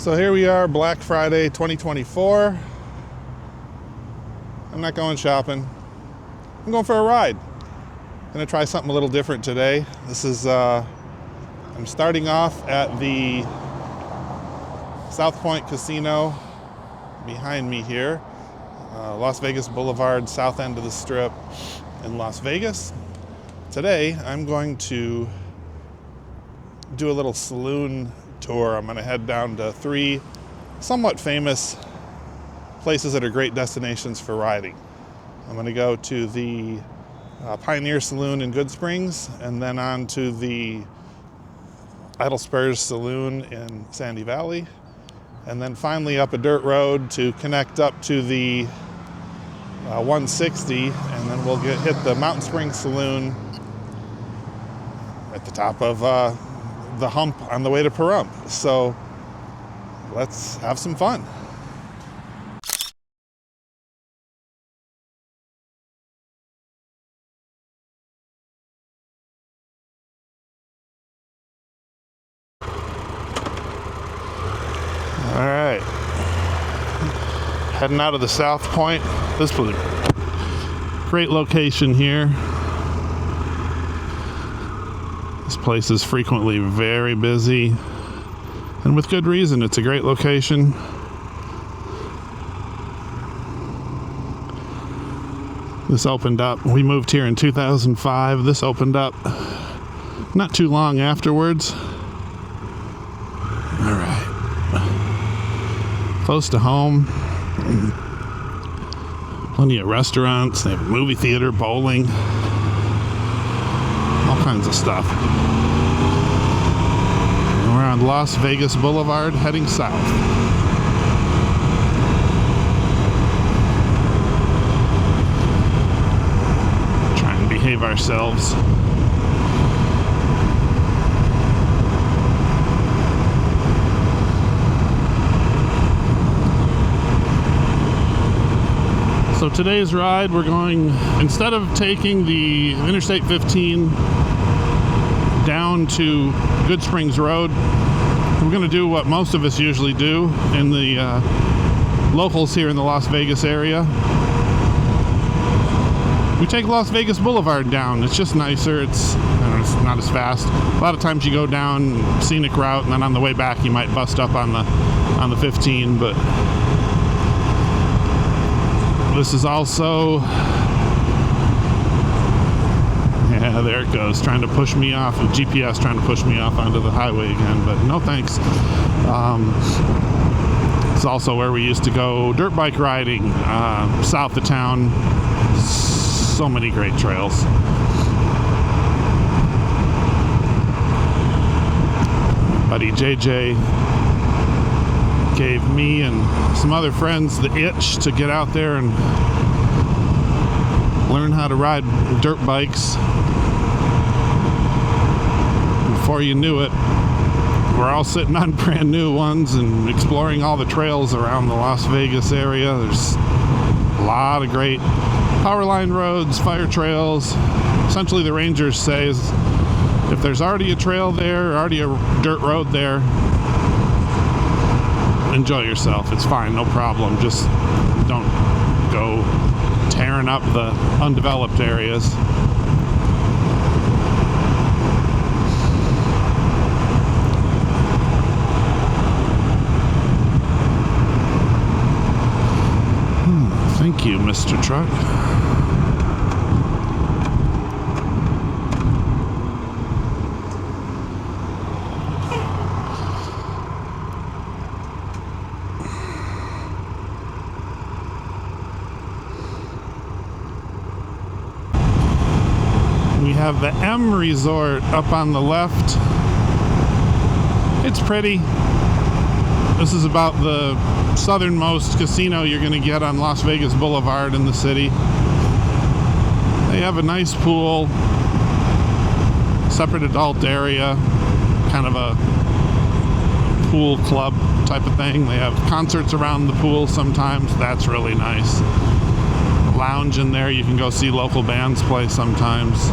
So here we are, Black Friday 2024. I'm not going shopping. I'm going for a ride. I'm gonna try something a little different today. This is, I'm starting off at the South Point Casino behind me here. Las Vegas Boulevard, south end of the Strip in Las Vegas. Today, I'm going to do a little saloon tour. I'm gonna head down to three somewhat famous places that are great destinations for riding. I'm gonna go to the Pioneer Saloon in Goodsprings, and then on to the Spurs Saloon in Sandy Valley, and then finally up a dirt road to connect up to the 160, and then we'll hit the Springs Saloon at the top of the hump on the way to Pahrump. So let's have some fun. All right, heading out of the South Point. This was a great location here. This place is frequently very busy, and with good reason. It's a great location. This opened up, we moved here in 2005. This opened up not too long afterwards. All right. Close to home. Plenty of restaurants. They have a movie theater, bowling, all kinds of stuff. And we're on Las Vegas Boulevard heading south. Try and behave ourselves. So today's ride, we're going, instead of taking the Interstate 15 down to Goodsprings Road, we're going to do what most of us usually do in the locals here in the Las Vegas area. We take Las Vegas Boulevard down. It's just nicer. It's not as fast. A lot of times you go down scenic route, and then on the way back you might bust up on the 15, but this is also, yeah, there it goes, trying to push me off, with GPS trying to push me off onto the highway again, but no thanks. It's also where we used to go dirt bike riding south of town. So many great trails. Buddy JJ gave me and some other friends the itch to get out there and learn how to ride dirt bikes. Before you knew it, we're all sitting on brand new ones and exploring all the trails around the Las Vegas area. There's a lot of great power line roads, fire trails. Essentially, the rangers say is if there's already a trail there, already a dirt road there, enjoy yourself. It's fine, no problem. Just don't go tearing up the undeveloped areas. Thank you, Mr. Truck. We have the M Resort up on the left. It's pretty. This is about the southernmost casino you're going to get on Las Vegas Boulevard in the city. They have a nice pool, separate adult area, kind of a pool club type of thing. They have concerts around the pool sometimes. That's really nice. Lounge in there. You can go see local bands play sometimes.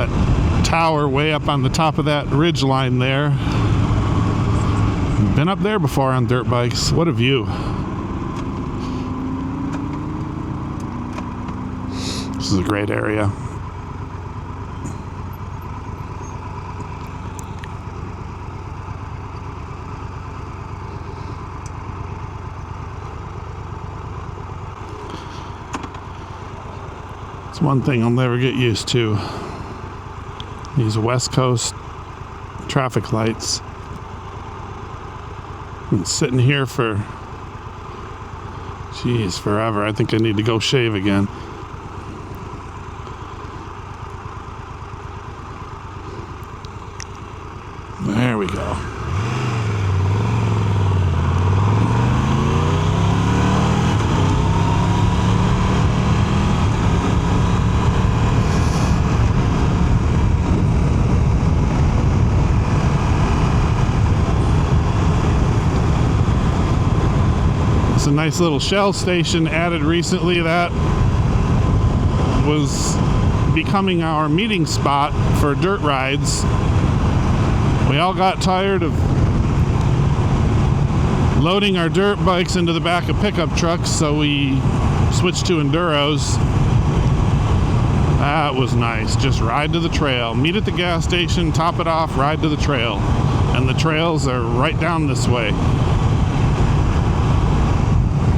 that tower way up on the top of that ridge line there. Been up there before on dirt bikes. What a view. This is a great area. It's one thing I'll never get used to. These West Coast traffic lights. Been sitting here for, geez, forever. I think I need to go shave again. There we go. It's a nice little Shell station added recently that was becoming our meeting spot for dirt rides. We all got tired of loading our dirt bikes into the back of pickup trucks, so we switched to enduros. That was nice. Just ride to the trail. Meet at the gas station, top it off, ride to the trail. And the trails are right down this way.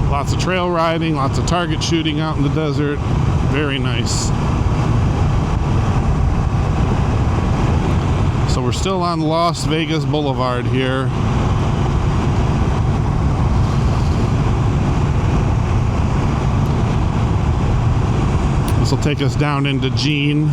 Lots of trail riding, lots of target shooting out in the desert. Very nice. So we're still on Las Vegas Boulevard here. This will take us down into Jean.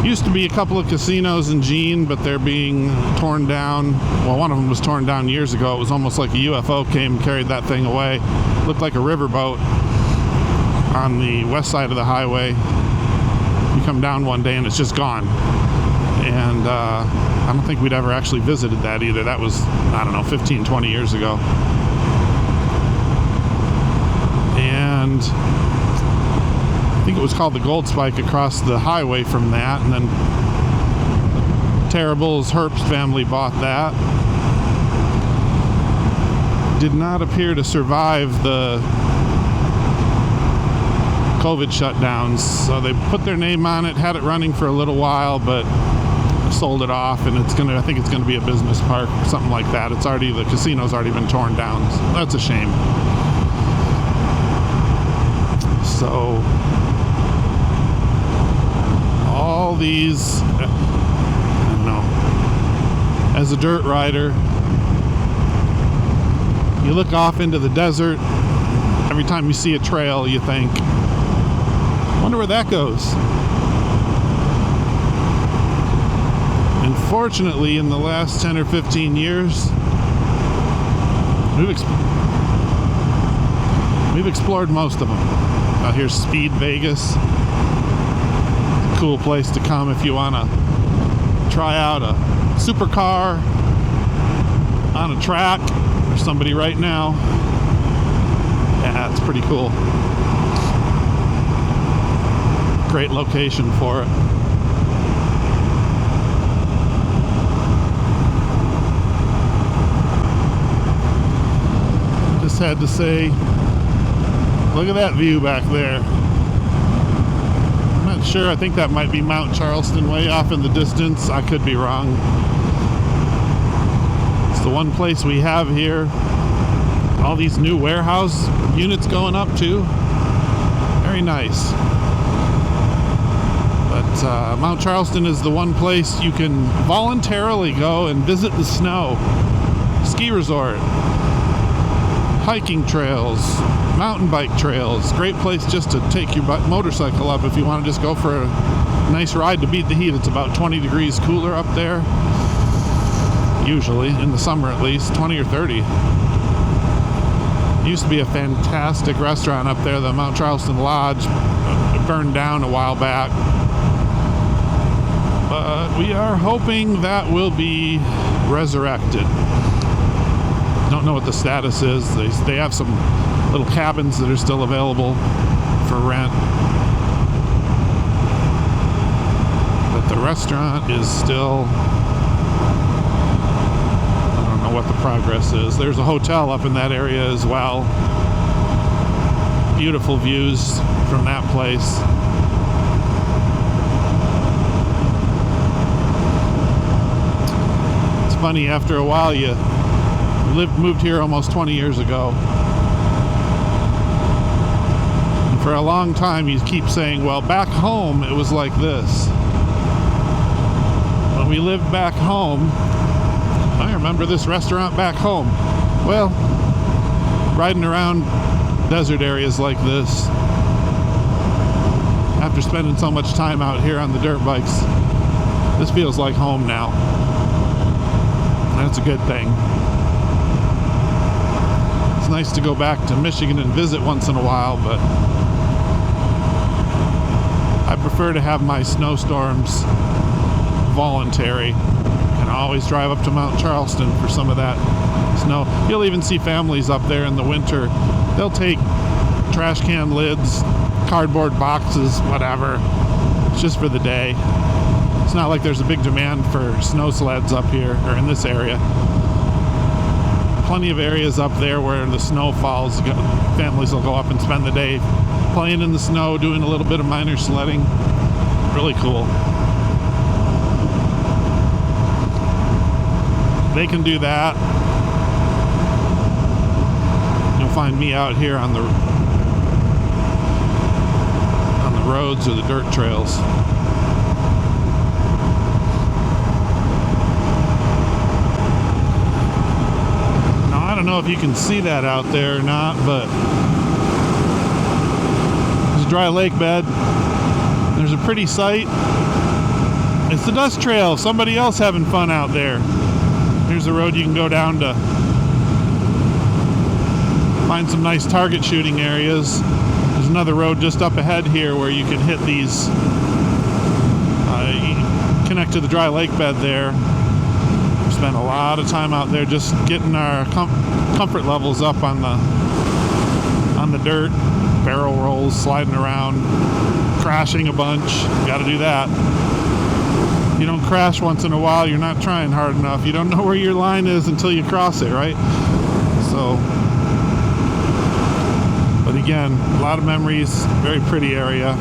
Used to be a couple of casinos in Jean, but they're being torn down. Well, one of them was torn down years ago. It was almost like a UFO came and carried that thing away. Looked like a riverboat on the west side of the highway. You come down one day and it's just gone. And I don't think we'd ever actually visited that either. That was, I don't know, 15, 20 years ago. And I think it was called the Gold Spike across the highway from that. And then Terrible's Herbst family bought that. Did not appear to survive the COVID shutdowns, so they put their name on it, had it running for a little while, but sold it off, and I think it's gonna be a business park or something like that. The casino's already been torn down. So that's a shame. So all these, I don't know, as a dirt rider, you look off into the desert. Every time you see a trail, you think, wonder where that goes. Unfortunately, in the last 10 or 15 years, we've explored most of them. Out here's Speed Vegas. Cool place to come if you want to try out a supercar on a track. There's somebody right now. Yeah, it's pretty cool. Great location for it. Just had to say, look at that view back there. I'm not sure, I think that might be Mount Charleston way off in the distance. I could be wrong. It's the one place we have here. All these new warehouse units going up too. Very nice. But Mount Charleston is the one place you can voluntarily go and visit the snow. Ski resort. Hiking trails, mountain bike trails. Great place just to take your motorcycle up if you want to just go for a nice ride to beat the heat. It's about 20 degrees cooler up there. Usually, in the summer at least, 20 or 30. Used to be a fantastic restaurant up there, the Mount Charleston Lodge. Burned down a while back. But we are hoping that will be resurrected. Don't know what the status is. They have some little cabins that are still available for rent. restaurant is still, I don't know what the progress is. There's a hotel up in that area as well. Beautiful views from that place. It's funny, after a while you moved here almost 20 years ago. And for a long time you keep saying, well, back home it was like this. When we lived back home, I remember this restaurant back home. Well, riding around desert areas like this, after spending so much time out here on the dirt bikes, this feels like home now. That's a good thing. It's nice to go back to Michigan and visit once in a while, but I prefer to have my snowstorms voluntary. And I always drive up to Mount Charleston for some of that snow. You'll even see families up there in the winter. They'll take trash can lids, cardboard boxes, whatever. It's just for the day. It's not like there's a big demand for snow sleds up here or in this area. Plenty of areas up there where the snow falls. Families will go up and spend the day playing in the snow, doing a little bit of minor sledding. Really cool. They can do that. You'll find me out here on the roads or the dirt trails. Now, I don't know if you can see that out there or not, but there's a dry lake bed. There's a pretty sight. It's the dust trail. Somebody else having fun out there. Here's a road you can go down to find some nice target shooting areas. There's another road just up ahead here where you can hit these, connect to the dry lake bed there. We spent a lot of time out there just getting our comfort levels up on the dirt, barrel rolls, sliding around, crashing a bunch. Got to do that. You don't crash once in a while, you're not trying hard enough. You don't know where your line is until you cross it, right? So, but again, a lot of memories, very pretty area.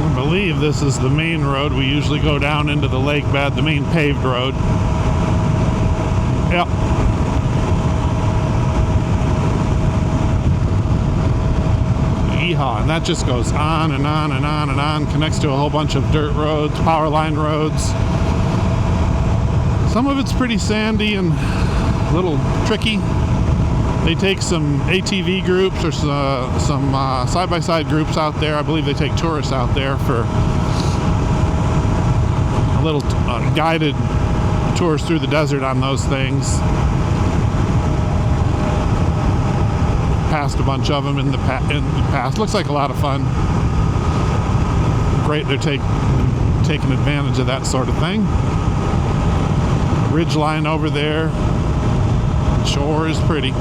I believe this is the main road. We usually go down into the lake bed, the main paved road. Yep. And that just goes on and on and on and on, connects to a whole bunch of dirt roads, power line roads. Some of it's pretty sandy and a little tricky. They take some ATV groups or some side-by-side groups out there. I believe they take tourists out there for a little guided tours through the desert on those things. Passed a bunch of them in the past. Looks like a lot of fun. Great, they're taking advantage of that sort of thing. Ridge line over there. Shore is pretty.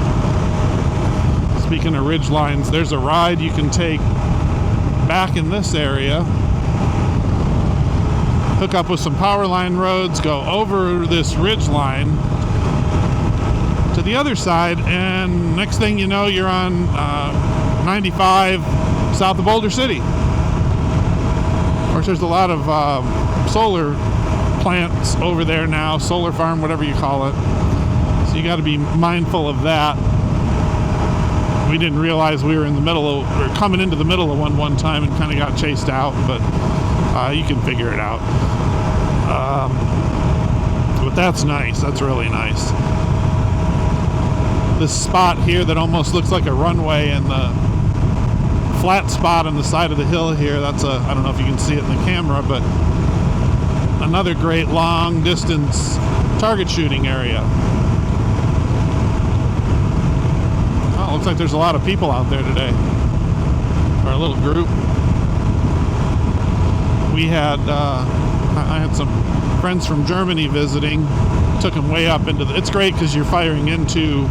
Speaking of ridge lines, there's a ride you can take back in this area. Hook up with some power line roads, go over this ridge line to the other side, and next thing you know, you're on 95 south of Boulder City. Of course, there's a lot of solar plants over there now, solar farm, whatever you call it. So you got to be mindful of that. We didn't realize we were in the middle of, or coming into the middle of one time and kind of got chased out, but you can figure it out. But that's nice. That's really nice. This spot here that almost looks like a runway, and the flat spot on the side of the hill here, that's I don't know if you can see it in the camera, but another great long distance target shooting area. Oh, looks like there's a lot of people out there today, or a little group. We had I had some friends from Germany visiting. Took them way up into it's great because you're firing into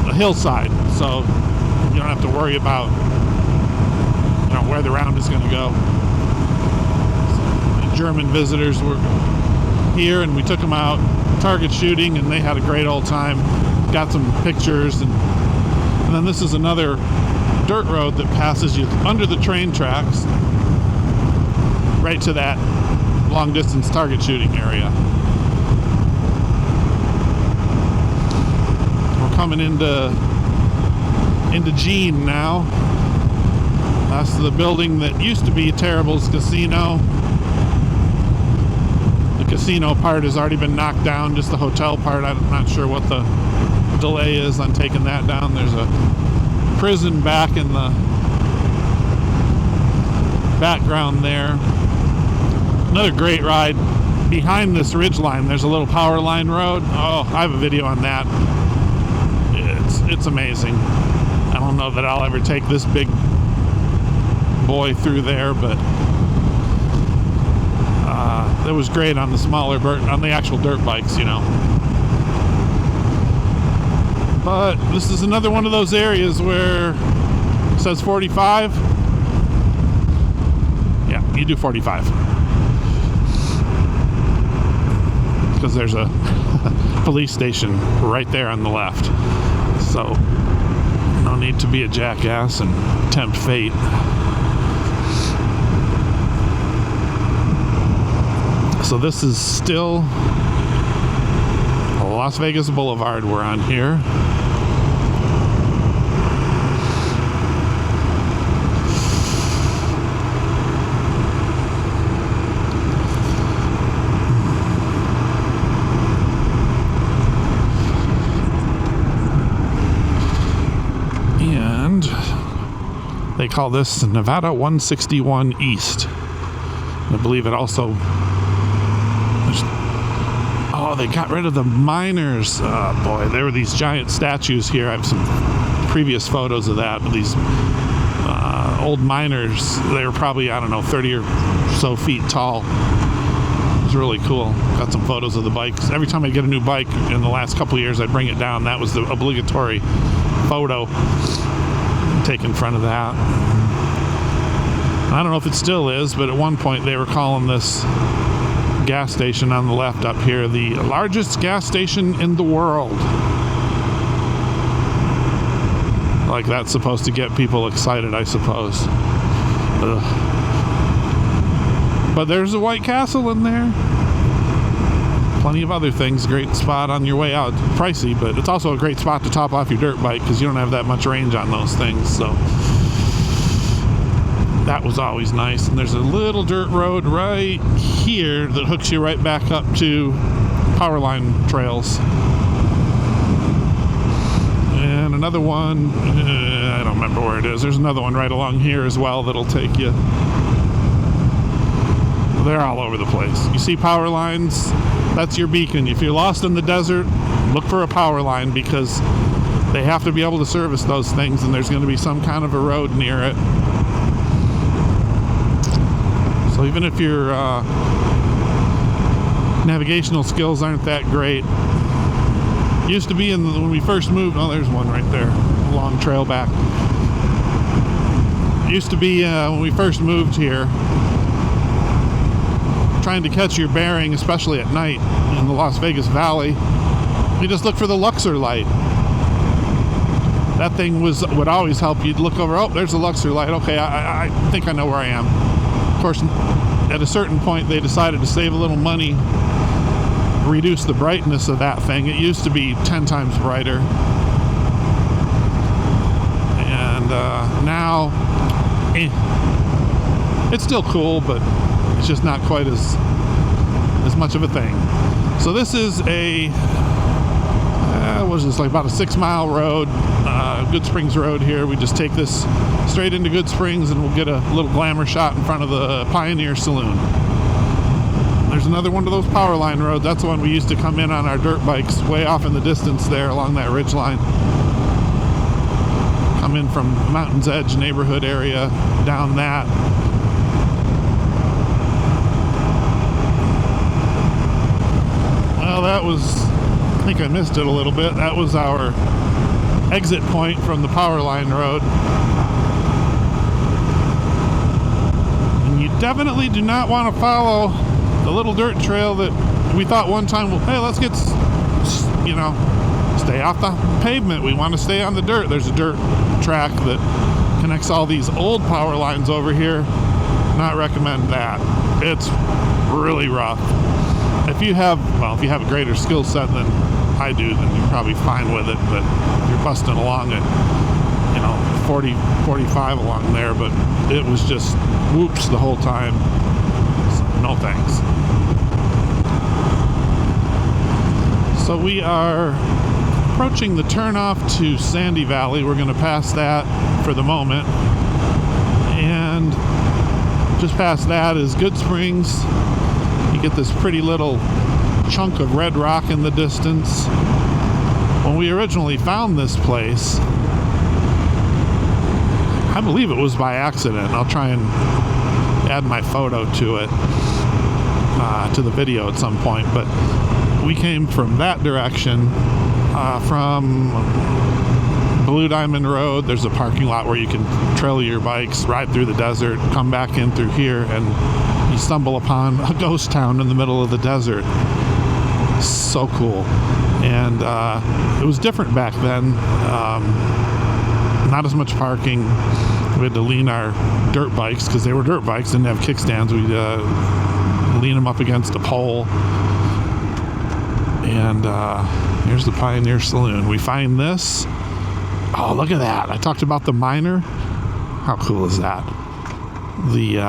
a hillside, so you don't have to worry about where the round is going to go. So, the German visitors were here, and we took them out target shooting, and they had a great old time. Got some pictures, and then this is another dirt road that passes you under the train tracks right to that long distance target shooting area. We're coming into Jean now. That's the building that used to be Terrible's Casino. The casino part has already been knocked down, just the hotel part. I'm not sure what the delay is on taking that down. There's a prison back in the background there. Another great ride. Behind this ridge line, there's a little power line road. Oh, I have a video on that. It's amazing. I don't know that I'll ever take this big boy through there, but it was great on the smaller on the actual dirt bikes, But this is another one of those areas where it says 45. Yeah, you do 45. Because there's a police station right there on the left. So no need to be a jackass and tempt fate. So this is still Las Vegas Boulevard we're on here. And they call this Nevada 161 East. I believe it also... Oh, they got rid of the miners. Oh, boy, there were these giant statues here. I have some previous photos of that. These old miners. They were probably, 30 or so feet tall. It was really cool. Got some photos of the bikes. Every time I'd get a new bike in the last couple of years, I'd bring it down. That was the obligatory photo take in front of that. I don't know if it still is, but at one point they were calling this gas station on the left up here the largest gas station in the world. Like that's supposed to get people excited, I suppose. Ugh. But there's a White Castle in there. Plenty of other things. Great spot on your way out. Pricey, but it's also a great spot to top off your dirt bike because you don't have that much range on those things. So that was always nice. And there's a little dirt road right here that hooks you right back up to power line trails. And another one, I don't remember where it is. There's another one right along here as well that'll take you. They're all over the place. You see power lines, that's your beacon. If you're lost in the desert, look for a power line because they have to be able to service those things, and there's going to be some kind of a road near it. So even if your navigational skills aren't that great, used to be when we first moved. Oh, there's one right there, a long trail back. Used to be when we first moved here, trying to catch your bearing, especially at night in the Las Vegas Valley, you just look for the Luxor light. That thing would always help. You'd look over, oh, there's the Luxor light. Okay, I think I know where I am. Of course, at a certain point, they decided to save a little money, reduce the brightness of that thing. It used to be 10 times brighter. And now, it's still cool, but it's just not quite as much of a thing. So this is like about a 6-mile road, Goodsprings Road here. We just take this straight into Goodsprings and we'll get a little glamour shot in front of the Pioneer Saloon. There's another one of those power line roads. That's the one we used to come in on our dirt bikes way off in the distance there along that ridge line. Come in from Mountain's Edge neighborhood area down that. Well, that was, I think I missed it a little bit. That was our exit point from the power line road. And you definitely do not want to follow the little dirt trail that we thought one time, well, hey, let's get, you know, stay off the pavement. We want to stay on the dirt. There's a dirt track that connects all these old power lines over here. Not recommend that. It's really rough. If you have a greater skill set than I do, then you're probably fine with it. But if you're busting along at, 40, 45 along there, but it was just whoops the whole time. So, no thanks. So we are approaching the turnoff to Sandy Valley. We're going to pass that for the moment. And just past that is Goodsprings. You get this pretty little chunk of red rock in the distance. When we originally found this place, I believe it was by accident. I'll try and add my photo to it, to the video at some point. But we came from that direction, from Blue Diamond Road. There's a parking lot where you can trail your bikes, ride through the desert, come back in through here, and you stumble upon a ghost town in the middle of the desert. So cool. And it was different back then. Not as much parking. We had to lean our dirt bikes, because they were dirt bikes, didn't have kickstands. We'd lean them up against a pole. And here's the Pioneer Saloon. We find this. Oh, look at that. I talked about the miner. How cool is that? The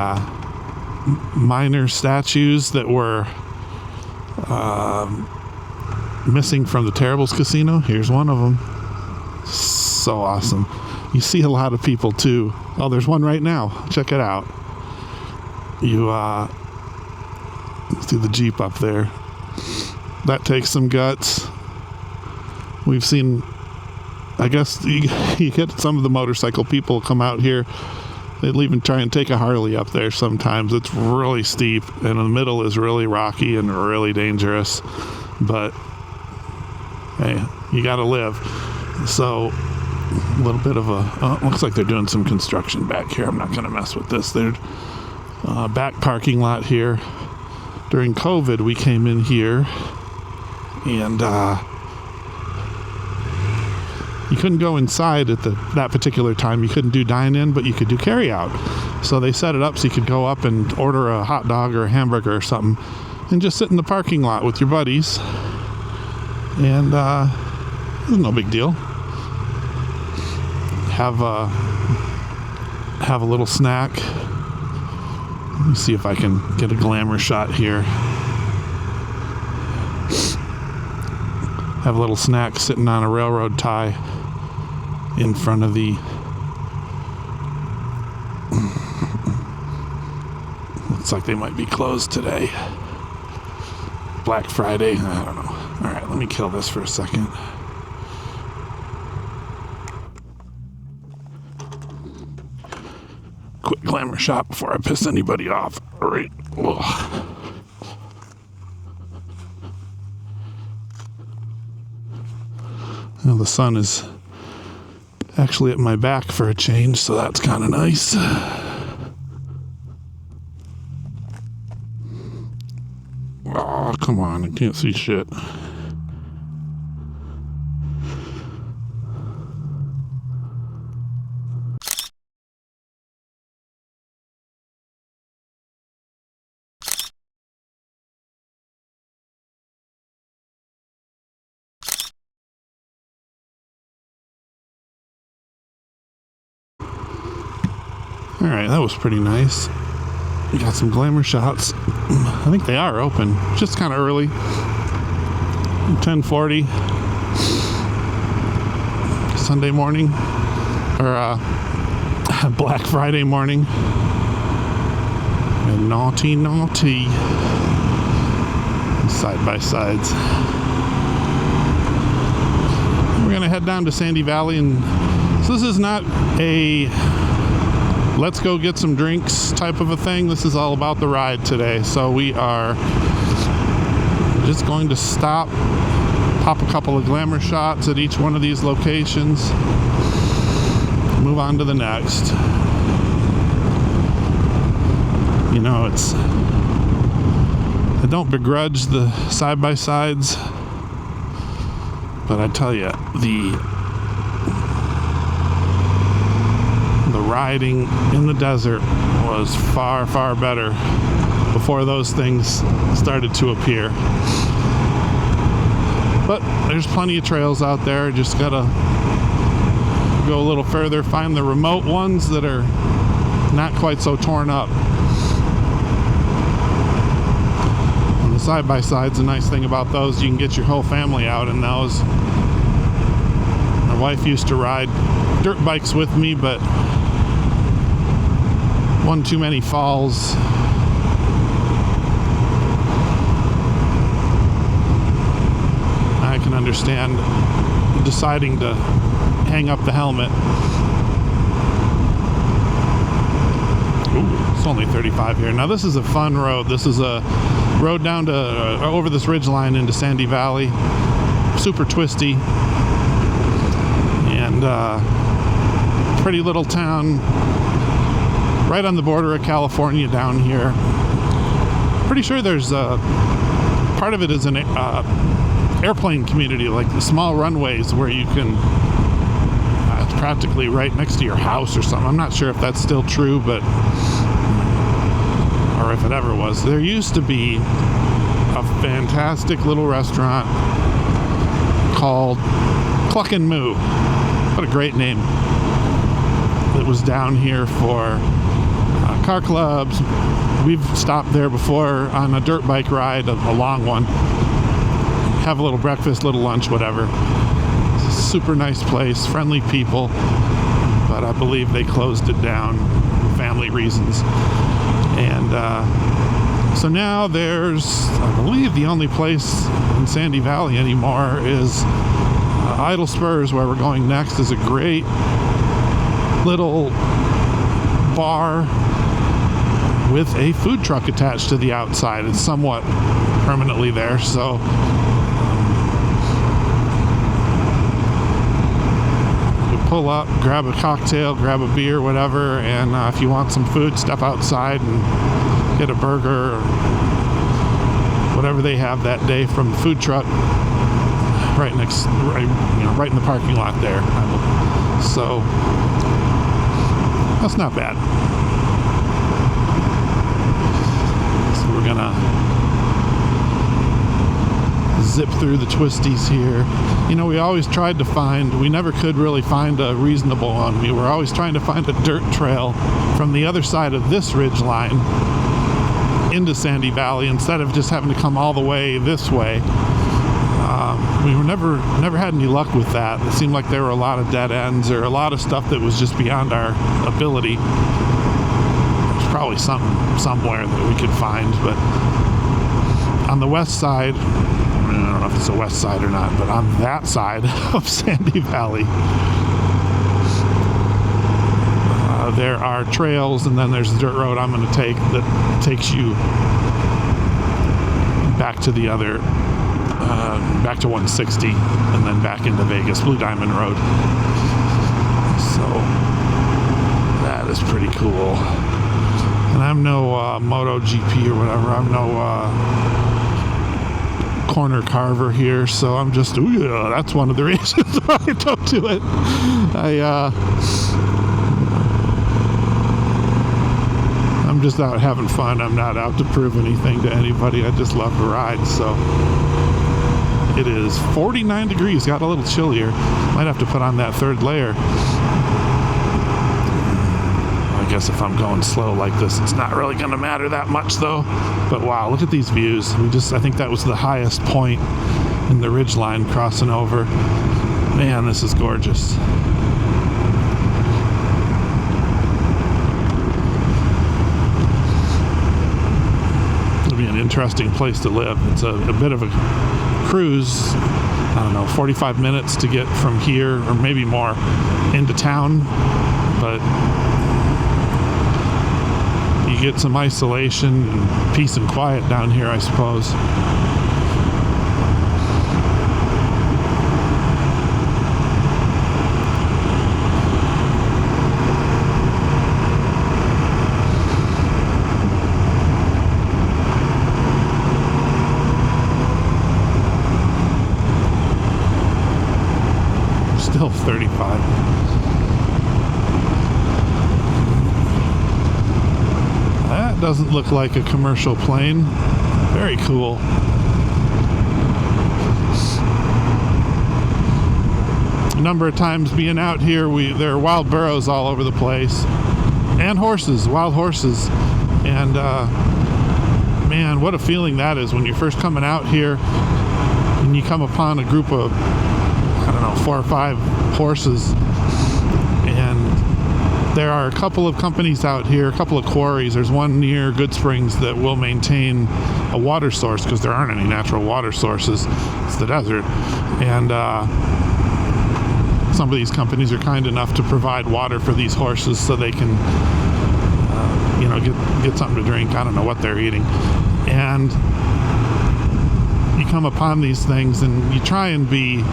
miner statues that were missing from the Terribles Casino. Here's one of them. So awesome. You see a lot of people too. Oh, there's one right now. Check it out. You see the Jeep up there. That takes some guts. We've seen, I guess you get some of the motorcycle people come out here. They'll even try and take a Harley up there sometimes. It's really steep, and in the middle is really rocky and really dangerous. But hey, you gotta live. So a little bit of looks like they're doing some construction back here. I'm not gonna mess with this. There's back parking lot here. During COVID, we came in here, and you couldn't go inside at that particular time. You couldn't do dine-in, but you could do carry-out. So they set it up so you could go up and order a hot dog or a hamburger or something and just sit in the parking lot with your buddies. And it was no big deal. Have a little snack. Let me see if I can get a glamour shot here. Have a little snack sitting on a railroad tie in front of the looks like they might be closed today. Black Friday, I don't know. Alright, let me kill this for a second. Quick glamour shot before I piss anybody off. Alright. Well, the sun is actually at my back for a change, so that's kind of nice. Oh, come on, I can't see shit. Alright, that was pretty nice. We got some glamour shots. I think they are open. Just kind of early. 10:40. Sunday morning. Or Black Friday morning. And naughty. Side by sides. We're going to head down to Sandy Valley. And so this is not a let's go get some drinks type of a thing. This is all about the ride today. So we are just going to stop pop a couple of glamour shots at each one of these locations, move on to the next. You know, I don't begrudge the side-by-sides, but I tell you, the riding in the desert was far, far better before those things started to appear. But there's plenty of trails out there. Just gotta go a little further, find the remote ones that are not quite so torn up. And the side-by-sides, the nice thing about those, you can get your whole family out in those. My wife used to ride dirt bikes with me, but one too many falls. I can understand deciding to hang up the helmet. Ooh, it's only 35 here. Now this is a fun road. This is a road down to over this ridge line into Sandy Valley. Super twisty. And pretty little town right on the border of California down here. Pretty sure there's part of it is an airplane community, like the small runways where you can it's practically right next to your house or something. I'm not sure if that's still true, but or if it ever was. There used to be a fantastic little restaurant called Cluck and Moo. What a great name. It was down here for car clubs. We've stopped there before on a dirt bike ride, a long one. Have a little breakfast, little lunch, whatever. It's a super nice place, friendly people, but I believe they closed it down for family reasons. And so now there's, I believe the only place in Sandy Valley anymore is Idle Spurs, where we're going next, is a great little bar with a food truck attached to the outside. It's somewhat permanently there, so pull up, grab a cocktail, grab a beer, whatever, and if you want some food, step outside and get a burger or whatever they have that day from the food truck right in the parking lot there. So that's not bad. So we're gonna zip through the twisties here. You know, we never could really find a reasonable one. We were always trying to find a dirt trail from the other side of this ridge line into Sandy Valley instead of just having to come all the way this way. We were never had any luck with that. It seemed like there were a lot of dead ends or a lot of stuff that was just beyond our ability. There's probably something somewhere that we could find, but on the west side, I don't know if it's the west side or not, but on that side of Sandy Valley, there are trails, and then there's a dirt road I'm going to take that takes you back to the other, back to 160, and then back into Vegas, Blue Diamond Road. So that is pretty cool. And I'm no MotoGP or whatever. I'm no corner carver here, so I'm just, that's one of the reasons why I don't do it. I'm just out having fun. I'm not out to prove anything to anybody. I just love to ride. So it is 49 degrees. Got a little chillier. Might have to put on that third layer. I guess if I'm going slow like this, it's not really going to matter that much though. But wow, look at these views. I think that was the highest point in the ridge line crossing over. Man, this is gorgeous. It'll be an interesting place to live. It's a bit of a cruise. I don't know, 45 minutes to get from here, or maybe more, into town. But you get some isolation and peace and quiet down here, I suppose. still 35. That doesn't look like a commercial plane. Very cool. A number of times being out here, there are wild burros all over the place. And horses, wild horses. And man, what a feeling that is when you're first coming out here and you come upon a group of, I don't know, 4 or 5 horses. And there are a couple of companies out here, a couple of quarries. There's one near Goodsprings that will maintain a water source because there aren't any natural water sources. It's the desert. And some of these companies are kind enough to provide water for these horses so they can, get something to drink. I don't know what they're eating. And you come upon these things and you try and be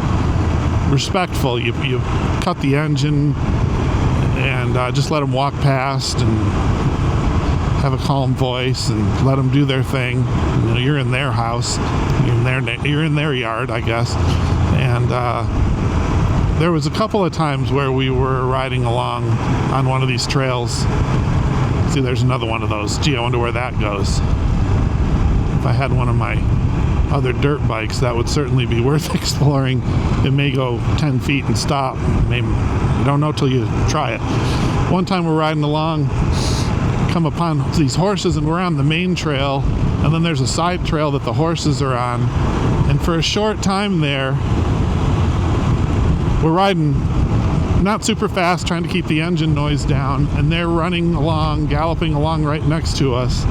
respectful. You cut the engine and just let them walk past and have a calm voice and let them do their thing. You're in their house, you're in their yard, I guess. And there was a couple of times where we were riding along on one of these trails. See, there's another one of those. Gee, I wonder where that goes. If I had one of my other dirt bikes, that would certainly be worth exploring. It may go 10 feet and stop. Maybe, you don't know till you try it. One time we're riding along, come upon these horses, and we're on the main trail, and then there's a side trail that the horses are on. And for a short time there, we're riding not super fast, trying to keep the engine noise down, and they're running along, galloping along right next to us.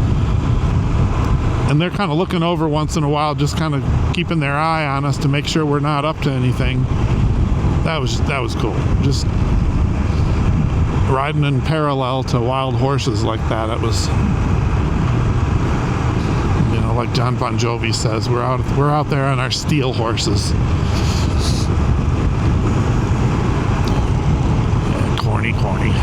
And they're kind of looking over once in a while, just kind of keeping their eye on us to make sure we're not up to anything. That was cool. Just riding in parallel to wild horses like that. It was, like John Bon Jovi says, we're out there on our steel horses. Corny.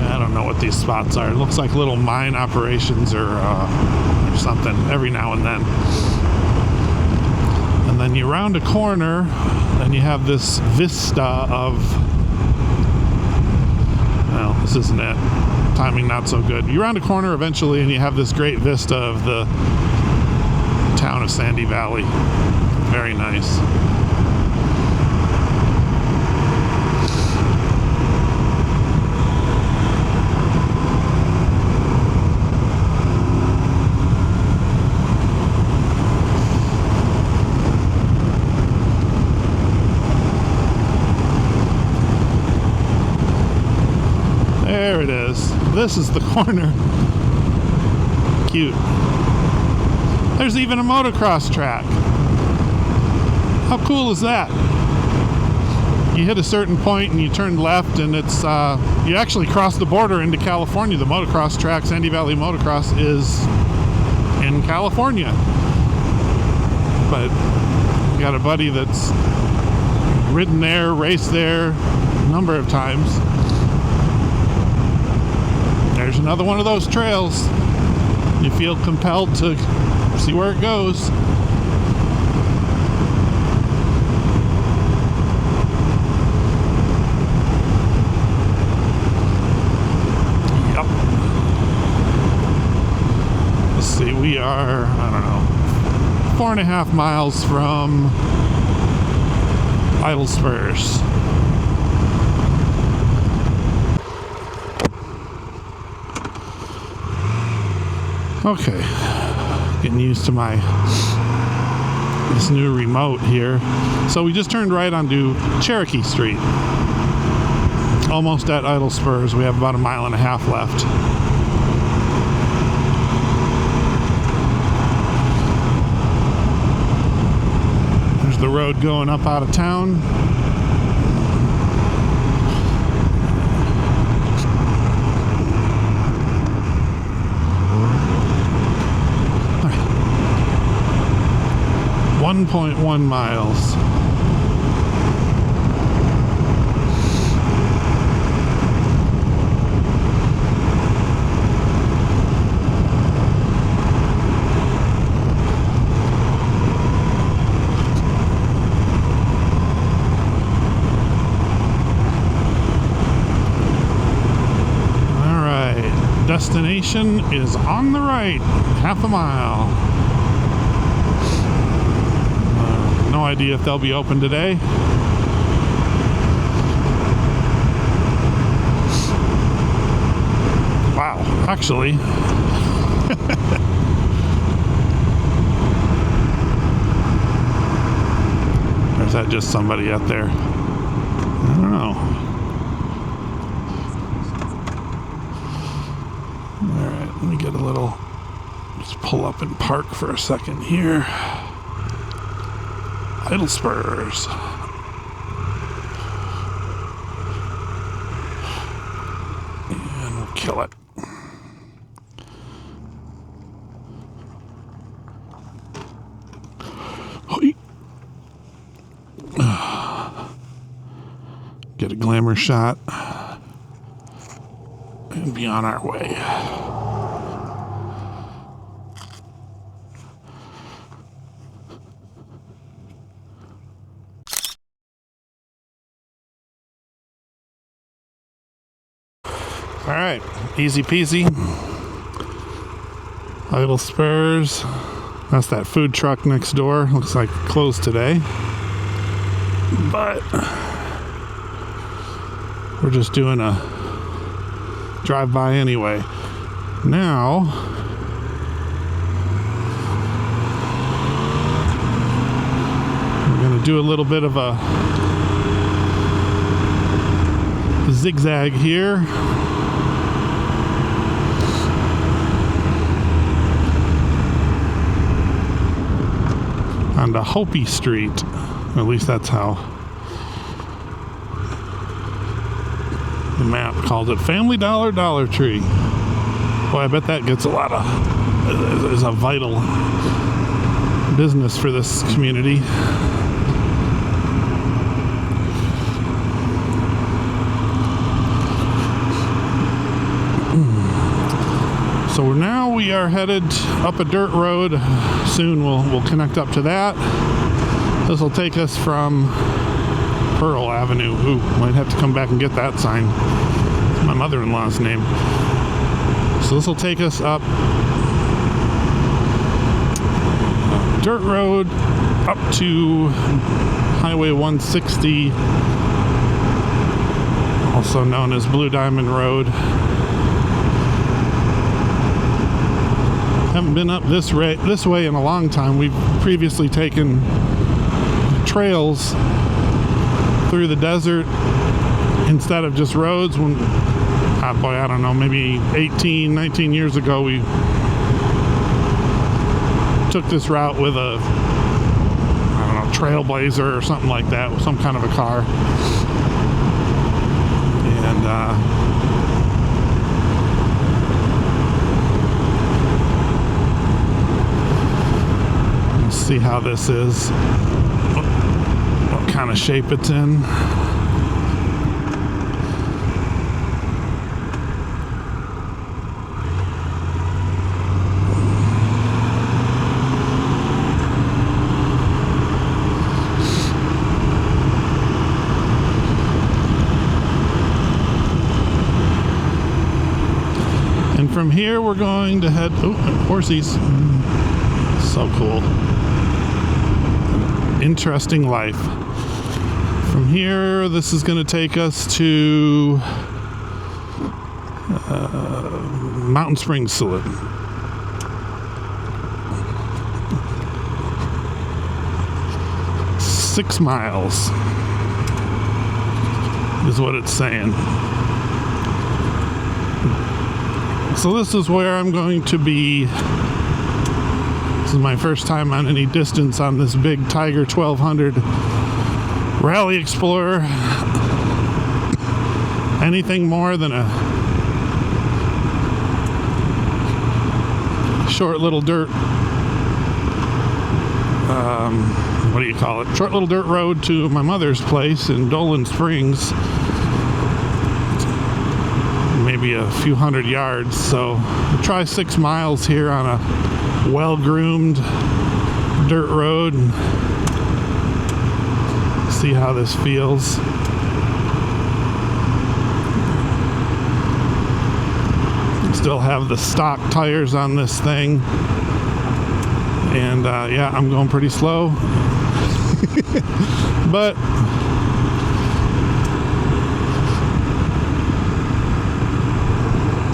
I don't know what these spots are. It looks like little mine operations or something every now and then. And then you round a corner and you have this vista of, well, this isn't it. Timing not so good. You round a corner eventually and you have this great vista of the town of Sandy Valley. Very nice. There it is. This is the corner. Cute. There's even a motocross track. How cool is that? You hit a certain point and you turn left and it's, you actually cross the border into California. The motocross track, Sandy Valley Motocross, is in California. But we got a buddy that's ridden there, raced there a number of times. There's another one of those trails. You feel compelled to see where it goes. Yep. Let's see, we are, I don't know, 4.5 miles from Idle Spurs. Okay, getting used to this new remote here. So we just turned right onto Cherokee Street. Almost at Idle Spurs. We have about 1.5 miles left. There's the road going up out of town. .1 miles. destination is on the right, half a mile. No idea if they'll be open today. Wow, actually. Or is that just somebody out there? I don't know. Alright, let me get a little, just pull up and park for a second here. Idle Spurs. And we'll kill it. Get a glamour shot and be on our way. All right, easy peasy. Idle Spurs. That's that food truck next door. Looks like closed today. But we're just doing a drive-by anyway. Now, we're going to do a little bit of a zigzag here. On the Hopi Street. At least that's how the map called it. Family Dollar Dollar Tree. Boy, I bet that gets a lot of, is a vital business for this community. So now we are headed up a dirt road. Soon we'll connect up to that. This will take us from Pearl Avenue. Ooh, might have to come back and get that sign. It's my mother-in-law's name. So this will take us up dirt road up to Highway 160, also known as Blue Diamond Road. Haven't been up this way in a long time. We've previously taken trails through the desert instead of just roads. When, I don't know, maybe 18, 19 years ago, we took this route with a, Trailblazer or something like that, with some kind of a car. And let's see how this is, what kind of shape it's in. From here we're going to head, horsies, so cool, interesting life. From here this is going to take us to Mountain Springs Saloon. "6 miles" is what it's saying. So this is where I'm going to be. This is my first time on any distance on this big Tiger 1200 Rally Explorer. Anything more than a short little dirt, what do you call it? Short little dirt road to my mother's place in Dolan Springs. Maybe a few hundred yards, so we'll try 6 miles here on a well-groomed dirt road and see how this feels. This still have the stock tires on this thing. And yeah, I'm going pretty slow. But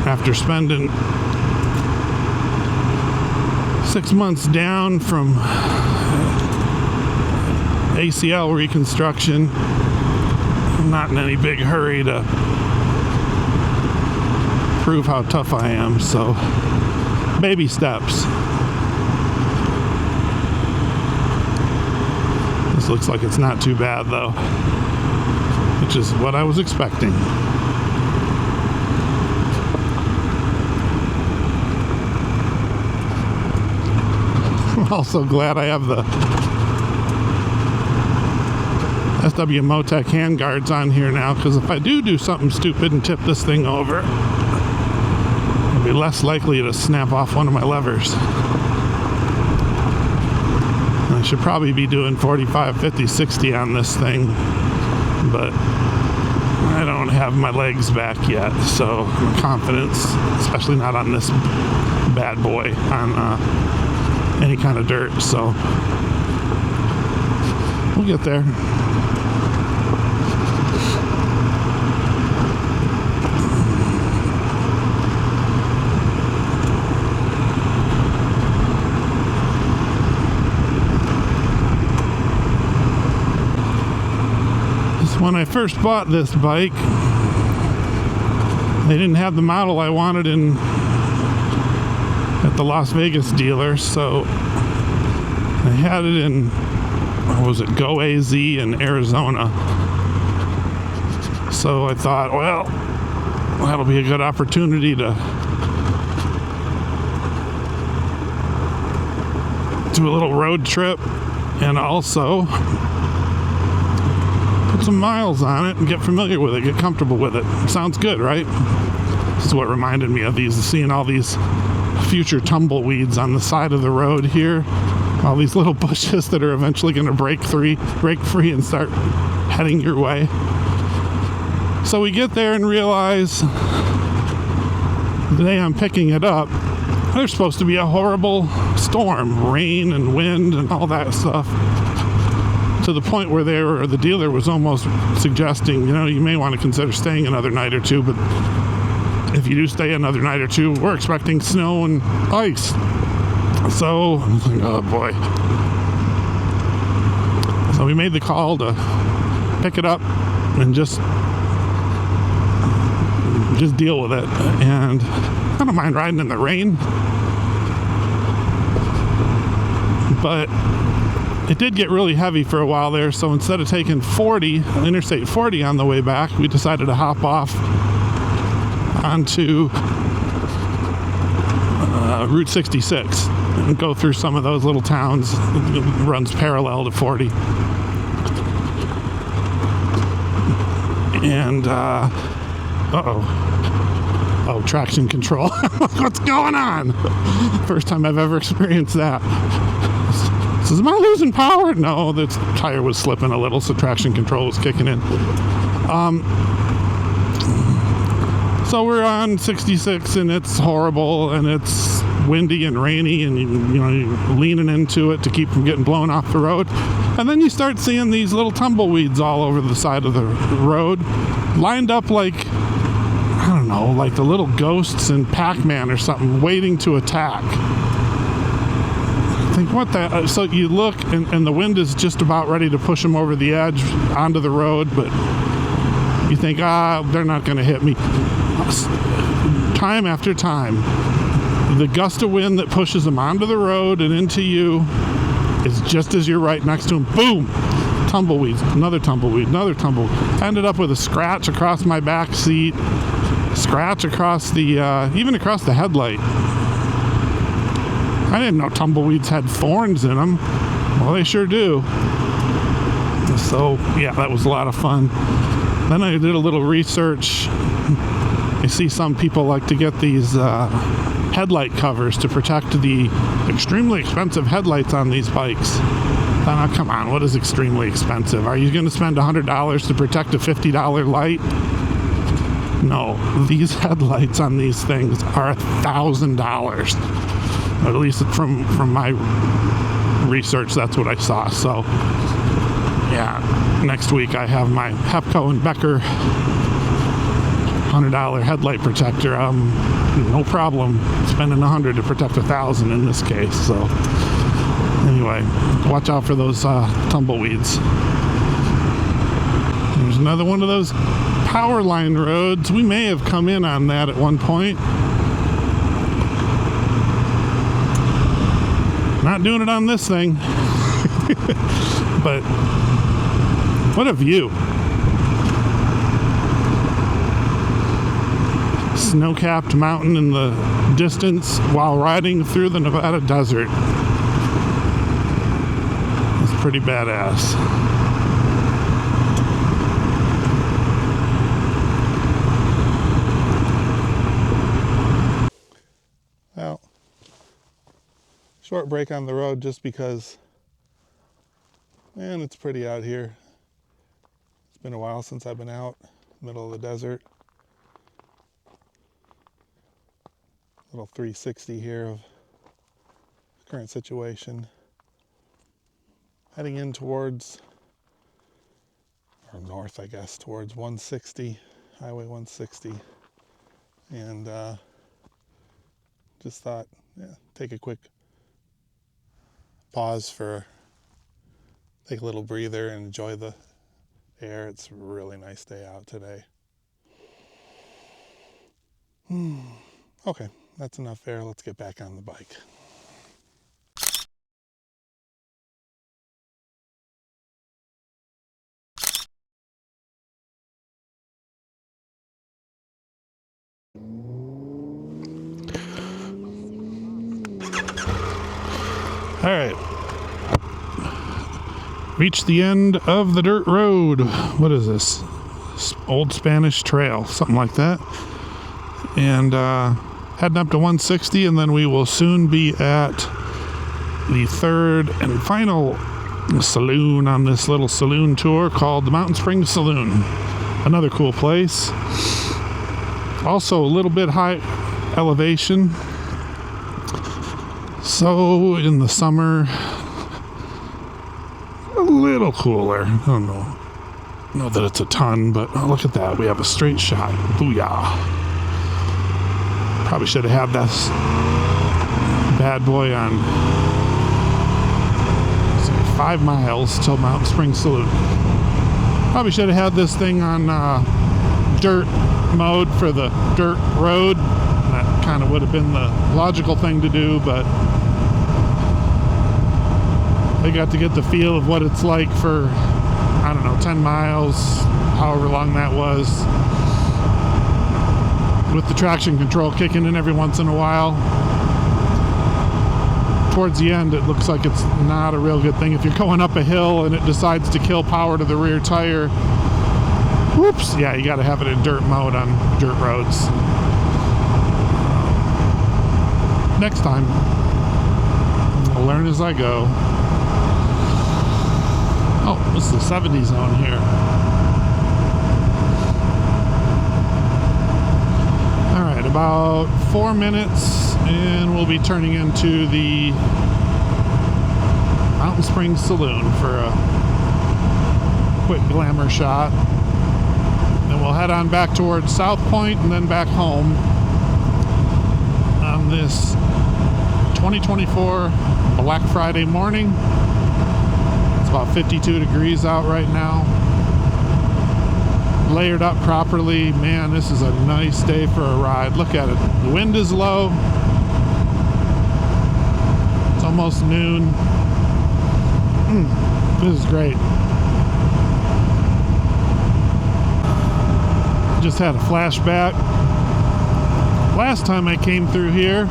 after spending 6 months down from ACL reconstruction, I'm not in any big hurry to prove how tough I am, so baby steps. This looks like it's not too bad though, which is what I was expecting. I'm also glad I have the SW Motec handguards on here now, because if I do something stupid and tip this thing over, I'll be less likely to snap off one of my levers. I should probably be doing 45, 50, 60 on this thing, but I don't have my legs back yet, so confidence, especially not on this bad boy, on any kind of dirt, so we'll get there. When I first bought this bike, they didn't have the model I wanted at the Las Vegas dealer, so I had it in, what was it, Go AZ in Arizona. So I thought, well, that'll be a good opportunity to do a little road trip and also put some miles on it and get familiar with it, get comfortable with it. Sounds good, right? This is what reminded me of these, seeing all these future tumbleweeds on the side of the road here. All these little bushes that are eventually going to break free and start heading your way. So we get there and realize the day I'm picking it up, there's supposed to be a horrible storm, rain and wind and all that stuff. To the point where the dealer was almost suggesting, you know, you may want to consider staying another night or two, but if you do stay another night or two, we're expecting snow and ice. So I was like, oh boy. So we made the call to pick it up and just deal with it. And I don't mind riding in the rain, but it did get really heavy for a while there, so instead of taking Interstate 40 on the way back, we decided to hop off onto Route 66 and go through some of those little towns. It runs parallel to 40. And, oh, traction control. What's going on? First time I've ever experienced that. Says, am I losing power? No, the tire was slipping a little, so traction control was kicking in. So we're on 66, and it's horrible, and it's windy and rainy, and you're leaning into it to keep from getting blown off the road. And then you start seeing these little tumbleweeds all over the side of the road, lined up like, I don't know, like the little ghosts in Pac-Man or something, waiting to attack. Think, what the? So you look, and the wind is just about ready to push them over the edge onto the road, but you think, they're not going to hit me. Time after time, the gust of wind that pushes them onto the road and into you is just as you're right next to them. Boom! Tumbleweeds, another tumbleweed, another tumbleweed. Ended up with a scratch across my back seat, scratch across the, even across the headlight. I didn't know tumbleweeds had thorns in them. Well, they sure do. So, yeah, that was a lot of fun. Then I did a little research. I see some people like to get these headlight covers to protect the extremely expensive headlights on these bikes. Come on, what is extremely expensive? Are you going to spend $100 to protect a $50 light? No, these headlights on these things are $1,000. At least from my research, that's what I saw. So, yeah, next week I have my Hepco and Becker $100 headlight protector. No problem spending $100 to protect $1,000 in this case. So, anyway, watch out for those tumbleweeds. There's another one of those power line roads. We may have come in on that at one point. Not doing it on this thing. But what a view. Snow-capped mountain in the distance while riding through the Nevada desert. It's pretty badass. Well, short break on the road just because, man, it's pretty out here. It's been a while since I've been out, middle of the desert. Little 360 here of current situation. Heading in towards, or north, I guess, towards 160, Highway 160. And just thought, yeah, take a quick pause take a little breather and enjoy the air. It's a really nice day out today. Okay, that's enough air. Let's get back on the bike. All right. Reached the end of the dirt road. What is this? Old Spanish Trail, something like that. And heading up to 160, and then we will soon be at the third and final saloon on this little saloon tour called the Springs Saloon. Another cool place. Also a little bit high elevation. So in the summer, a little cooler. I don't know that it's a ton, but oh, look at that. We have a straight shot. Booyah. Probably should have had this bad boy on 5 miles till Springs Saloon. Probably should have had this thing on dirt mode for the dirt road. That kind of would have been the logical thing to do, but I got to get the feel of what it's like for, I don't know, 10 miles, however long that was, with the traction control kicking in every once in a while. Towards the end, it looks like it's not a real good thing. If you're going up a hill and it decides to kill power to the rear tire, whoops, yeah, you got to have it in dirt mode on dirt roads. Next time, I'll learn as I go. Oh, this is the 70 zone here. All right, about 4 minutes, and we'll be turning into the Springs Saloon for a quick glamour shot. Then we'll head on back towards South Point and then back home on this 2024 Black Friday morning. It's about 52 degrees out right now. Layered up properly. Man, this is a nice day for a ride. Look at it. The wind is low. It's almost noon. This is great. Just had a flashback. Last time I came through here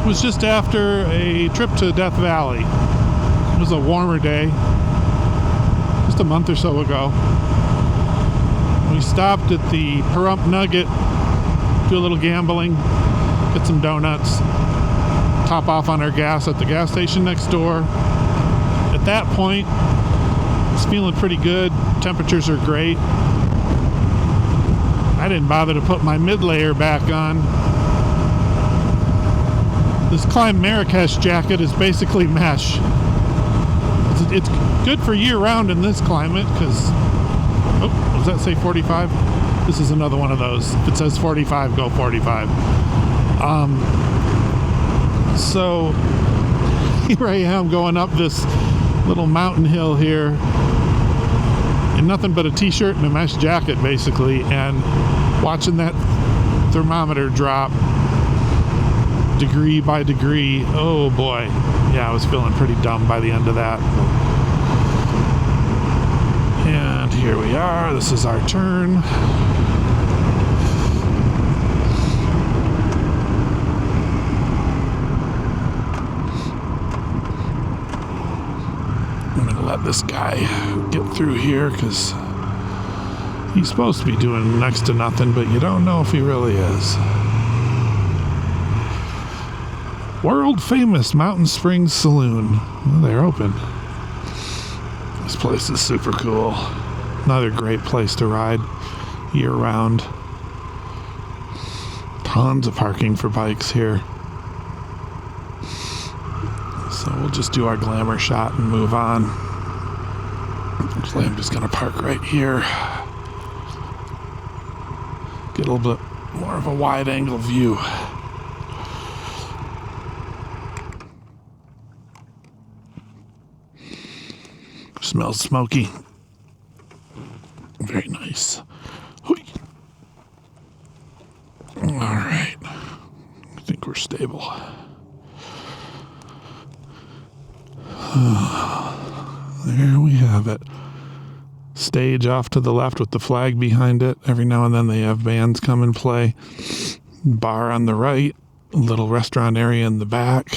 was just after a trip to Death Valley. It was a warmer day, just a month or so ago. We stopped at the Pahrump Nugget, do a little gambling, get some donuts, top off on our gas at the gas station next door. At that point, it's feeling pretty good. Temperatures are great. I didn't bother to put my mid-layer back on. This Climb Marrakesh jacket is basically mesh. It's good for year-round in this climate because... Oh, does that say 45? This is another one of those. If it says 45, go 45. So here I am going up this little mountain hill here in nothing but a t-shirt and a mesh jacket basically, and watching that thermometer drop degree by degree. Oh boy. Yeah, I was feeling pretty dumb by the end of that. And here we are. This is our turn. I'm gonna let this guy get through here because he's supposed to be doing next to nothing, but you don't know if he really is. World famous Mountain Springs Saloon. Well, they're open. This place is super cool. Another great place to ride year round. Tons of parking for bikes here. So we'll just do our glamour shot and move on. Actually, I'm just going to park right here. Get a little bit more of a wide angle view. Smells smoky. Very nice. Hoi. All right. I think we're stable. There we have it. Stage off to the left with the flag behind it. Every now and then they have bands come and play. Bar on the right. A little restaurant area in the back.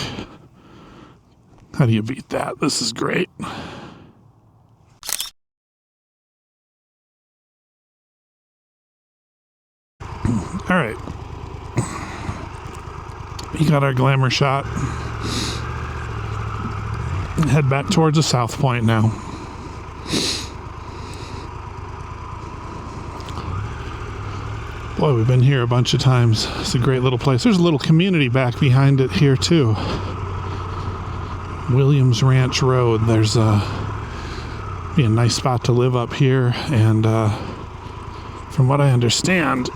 How do you beat that? This is great. All right. We got our glamour shot. Head back towards the South Point now. Boy, we've been here a bunch of times. It's a great little place. There's a little community back behind it here too. Williams Ranch Road. There's be a nice spot to live up here, and from what I understand,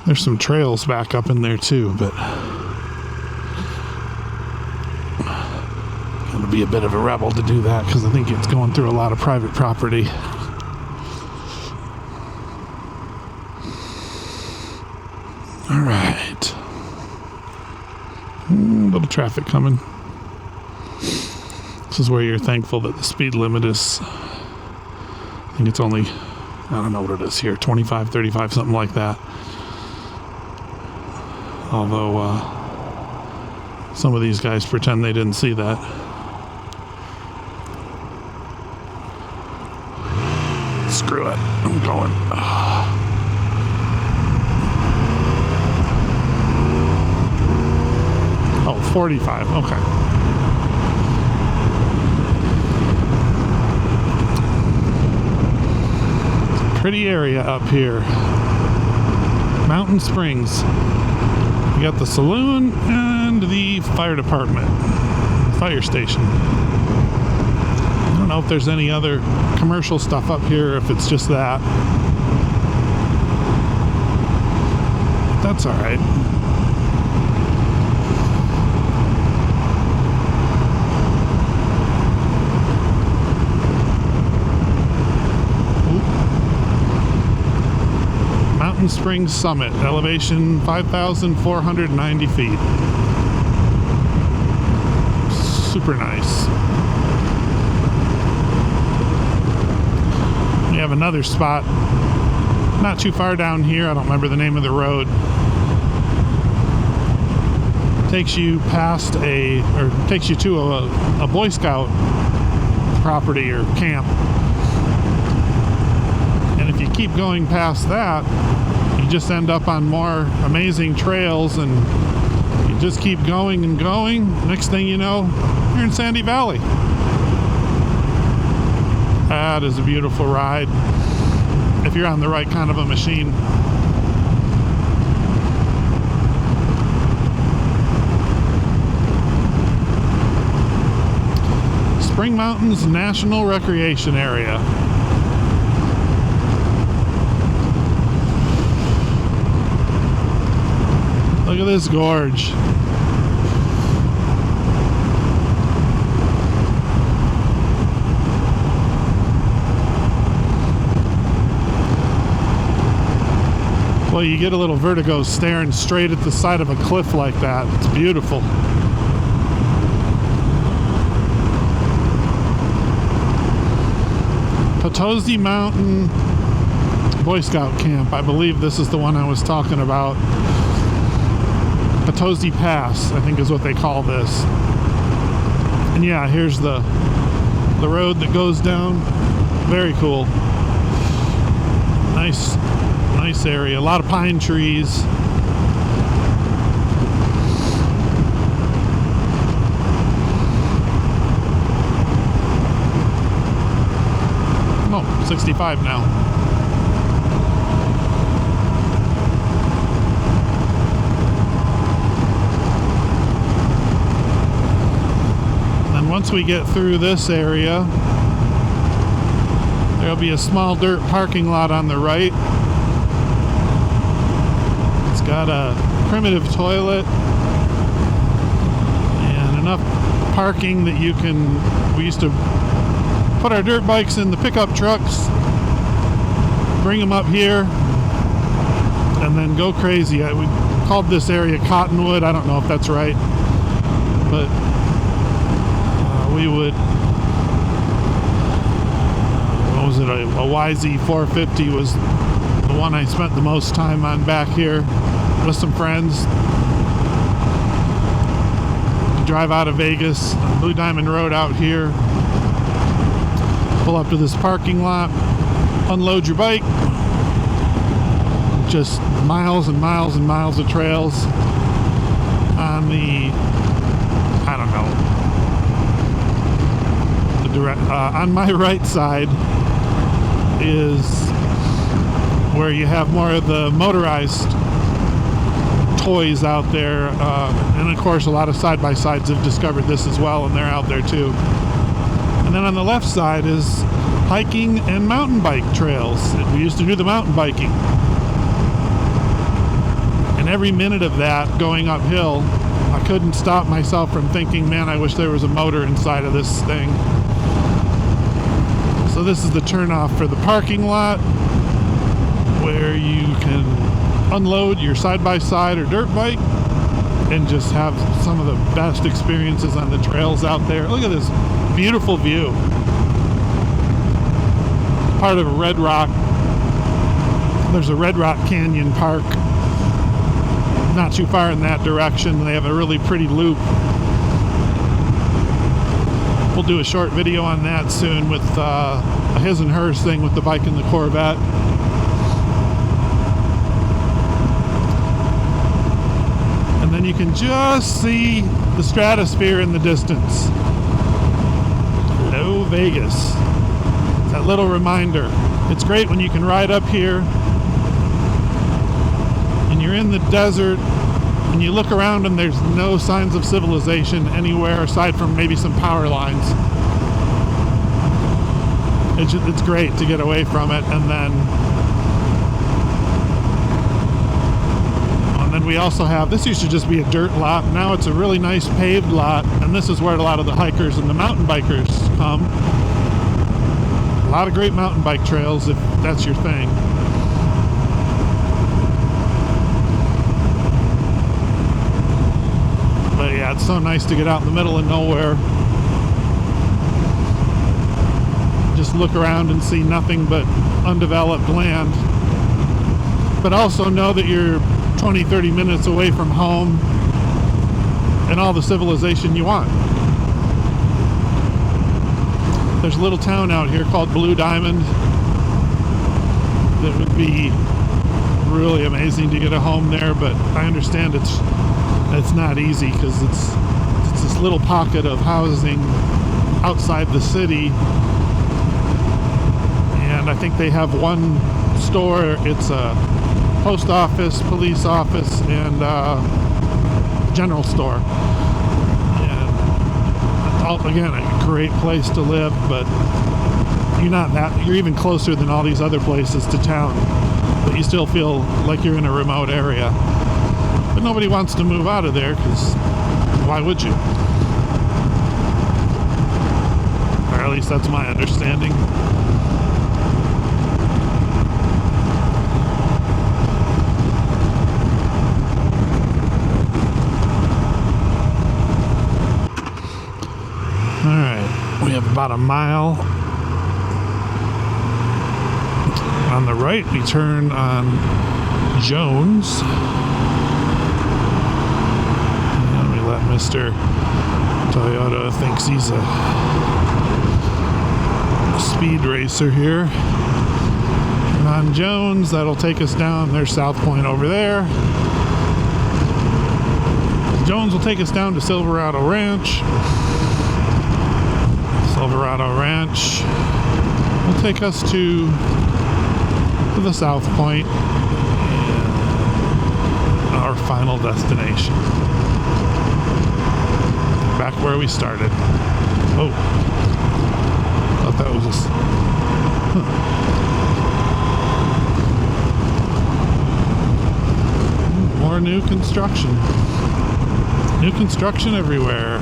there's some trails back up in there too, but gonna be a bit of a rebel to do that because I think it's going through a lot of private property. All right. A little traffic coming. This is where you're thankful that the speed limit is, I think it's only, I don't know what it is here, 25, 35, something like that. Although some of these guys pretend they didn't see that. Screw it, I'm going. Oh, 45, okay. Pretty area up here. Mountain Springs. You got the saloon and the fire department, fire station. I don't know if there's any other commercial stuff up here, if it's just that. That's all right. Mountain Springs Summit, elevation 5,490 feet. Super nice. We have another spot not too far down here. I don't remember the name of the road. Takes you past takes you to a Boy Scout property or camp. And if you keep going past that, you just end up on more amazing trails, and you just keep going and going. Next thing you know, you're in Sandy Valley. That is a beautiful ride. if you're on the right kind of a machine. Spring Mountains National Recreation Area. Look at this gorge. Well, you get a little vertigo staring straight at the side of a cliff like that. It's beautiful. Potosi Mountain Boy Scout Camp. I believe this is the one I was talking about. Potosi Pass, I think is what they call this. And yeah, here's the road that goes down. Very cool. Nice area. A lot of pine trees. Oh, 65 now. And once we get through this area, there'll be a small dirt parking lot on the right. It's got a primitive toilet and enough parking that you can, we used to put our dirt bikes in the pickup trucks, bring them up here, and then go crazy. We called this area Cottonwood. I don't know if that's right, but we would, what was it, a YZ 450 was the one I spent the most time on back here with some friends. Drive out of Vegas, Blue Diamond Road out here, pull up to this parking lot, unload your bike, just miles and miles and miles of trails on the, I don't know, the direct, on my right side is where you have more of the motorized toys out there, and of course a lot of side-by-sides have discovered this as well, and they're out there too. And then on the left side is hiking and mountain bike trails. We used to do the mountain biking. And every minute of that going uphill, I couldn't stop myself from thinking, man, I wish there was a motor inside of this thing. So this is the turnoff for the parking lot, where you can unload your side-by-side or dirt bike and just have some of the best experiences on the trails out there. Look at this beautiful view. Part of Red Rock. There's a Red Rock Canyon Park not too far in that direction. They have a really pretty loop. We'll do a short video on that soon with a his and hers thing with the bike and the Corvette. And then you can just see the stratosphere in the distance. Hello, Vegas. That little reminder. It's great when you can ride up here and you're in the desert and you look around and there's no signs of civilization anywhere aside from maybe some power lines. It's great to get away from it. And then we also have, this used to just be a dirt lot. Now it's a really nice paved lot, and this is where a lot of the hikers and the mountain bikers come. A lot of great mountain bike trails if that's your thing. But yeah, it's so nice to get out in the middle of nowhere. Just look around and see nothing but undeveloped land. But also know that you're 20, 30 minutes away from home and all the civilization you want. There's a little town out here called Blue Diamond that would be really amazing to get a home there, but I understand it's not easy because it's this little pocket of housing outside the city, and I think they have one store. It's a post office, police office, and general store. And all, again, a great place to live, but you're even closer than all these other places to town, but you still feel like you're in a remote area. But nobody wants to move out of there, because why would you? Or at least that's my understanding. Alright, we have about a mile. On the right, we turn on Jones. And we let Mr. Toyota thinks he's a speed racer here. And on Jones, that'll take us down. There's South Point over there. Jones will take us down to Silverado Ranch. Silverado Ranch will take us to the South Point and our final destination. Back where we started. Oh, thought that was just... More new construction. New construction everywhere.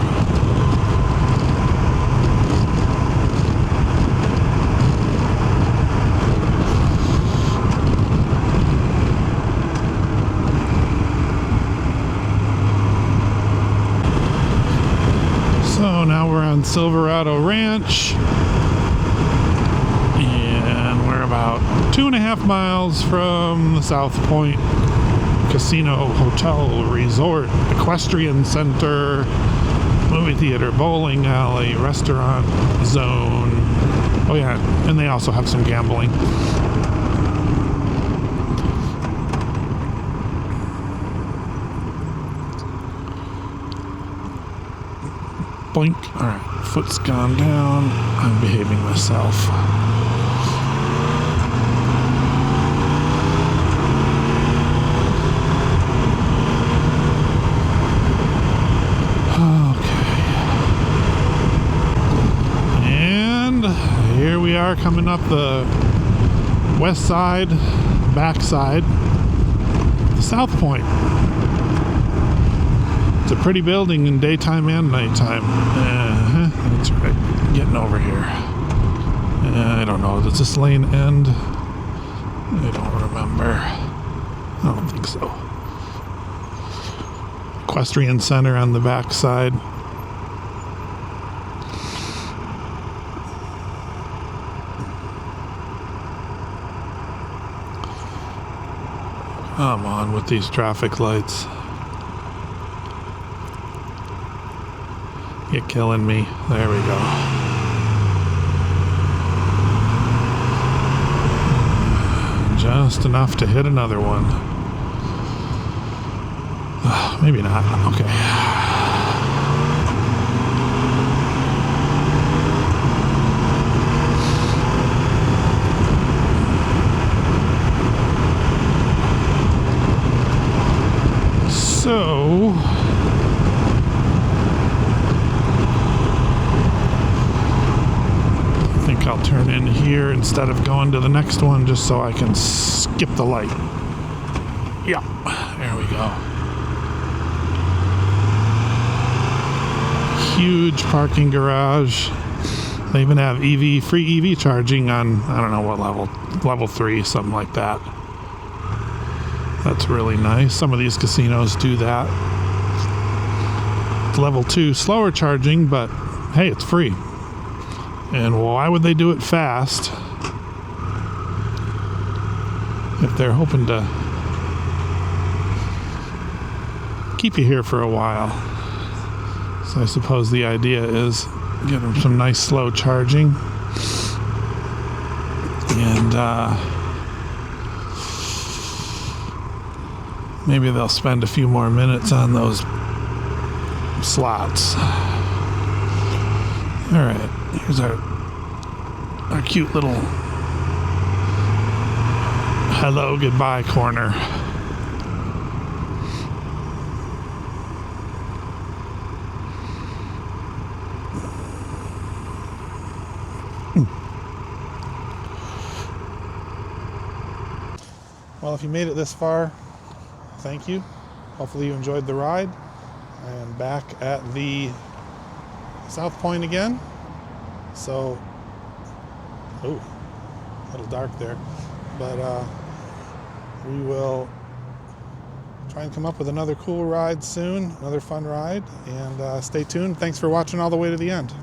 So now we're on Silverado Ranch, and we're about 2.5 miles from the South Point Casino, Hotel, Resort, Equestrian Center, movie theater, bowling alley, restaurant zone. Oh yeah, and they also have some gambling. Blink. Alright, foot's gone down. I'm behaving myself. Okay. And here we are coming up the west side, back side, the South Point. It's a pretty building in daytime and nighttime. That's right. Getting over here. I don't know. Does this lane end? I don't remember. I don't think so. Equestrian Center on the back side. Come on with these traffic lights. You're killing me. There we go. Just enough to hit another one. Maybe not. Okay. So... I'll turn in here instead of going to the next one just so I can skip the light. Yeah, there we go. Huge parking garage. They even have free EV charging on, I don't know what level 3, something like that. That's really nice. Some of these casinos do that. Level 2 slower charging, but hey, it's free. And why would they do it fast if they're hoping to keep you here for a while? So I suppose the idea is get them some nice slow charging, and maybe they'll spend a few more minutes on those slots. All right, here's our cute little hello, goodbye corner. Well, if you made it this far, thank you. Hopefully you enjoyed the ride. I am back at the South Point again. So, oh, a little dark there. But we will try and come up with another cool ride soon, another fun ride. And stay tuned. Thanks for watching all the way to the end.